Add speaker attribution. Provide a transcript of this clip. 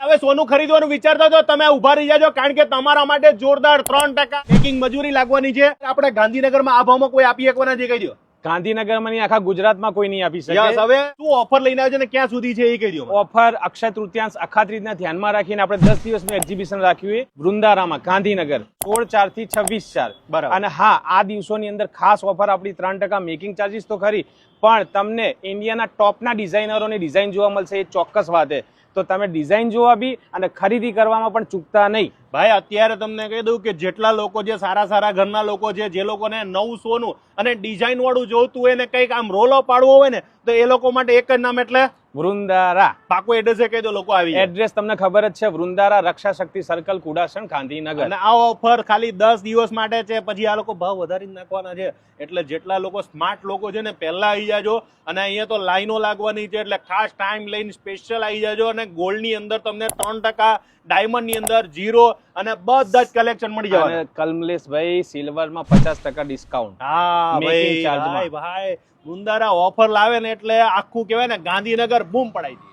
Speaker 1: હવે સોનું ખરીદવાનું વિચારતા તો તમે ઉભા રહી જાજો, કારણ કે તમારા માટે જોરદાર 3% મેકિંગ મજૂરી લાગવાની છે. આપણે ગાંધીનગરમાં આ ભાવમાં કોઈ આપી શકવાના છે, કહી દો.
Speaker 2: ગાંધીનગરમાં નહીં, આખા ગુજરાતમાં કોઈ નહીં આપી શકે.
Speaker 1: હવે શું ઓફર લઈને આવ્યો છે ને ક્યાં સુધી છે એ કહી દો.
Speaker 2: ઓફર અક્ષય તૃતીયાંશ અખાત્રીજને ધ્યાનમાં રાખીને આપણે 10 દિવસનું એક્ઝિબિશન રાખ્યું છે વૃંદારામાં ગાંધીનગર 16/4 થી 26/4.
Speaker 1: બરાબર.
Speaker 2: અને હા, આ દિવસોની અંદર ખાસ ઓફર આપણી 3% મેકિંગ ચાર્જીસ તો ખરી, પણ તમને ઇન્ડિયાના ટોપના ડિઝાઇનરોની ડિઝાઇન જોવા મળશે, એ ચોક્કસ વાત છે. તો તમે ડિઝાઇન જોવા બી અને ખરીદી કરવામાં પણ ચૂકતા નહીં.
Speaker 1: ભાઈ અત્યારે તમને કહી દઉં કે જેટલા લોકો જે સારા ઘરના લોકો છે, જે લોકોને નવું સોનું અને ડિઝાઇન વાળું જોતું હોય ને કંઈક આમ રોલો પાડવો હોય ને, તો એ લોકો માટે એક જ નામ, એટલે
Speaker 2: વૃંદારા.
Speaker 1: પાકું એડ્રેસ કહી દો, લોકો આવી જાય.
Speaker 2: એડ્રેસ તમને ખબર જ છે, વૃંદારા રક્ષા શક્તિ સર્કલ, કુડાસણ, ગાંધીનગર.
Speaker 1: અને આ ઓફર ખાલી 10 દિવસ માટે છે, પછી આ લોકો ભાવ વધારી નાખવાના છે. એટલે જેટલા લોકો સ્માર્ટ લોકો છે ને પહેલા આવી જાજો. અને અહીંયા તો લાઈનો લાગવાની છે, એટલે ખાસ ટાઈમ લઈને સ્પેશિયલ આવી જાજો. અને ગોલ્ડ ની અંદર તમને 3%, ડાયમંડ ની અંદર 0 અને બધા જ કલેક્શન મળી જવાના.
Speaker 2: અને કમલેશભાઈ સિલ્વરમાં 50% ડિસ્કાઉન્ટ.
Speaker 1: હા
Speaker 2: Making charge
Speaker 1: ભાઈ,
Speaker 2: માં.
Speaker 1: ભાઈ વૃંદારા ઓફર લાવે ને એટલે આખું કહેવાય ને ગાંધીનગર બૂમ પડાઈ દે.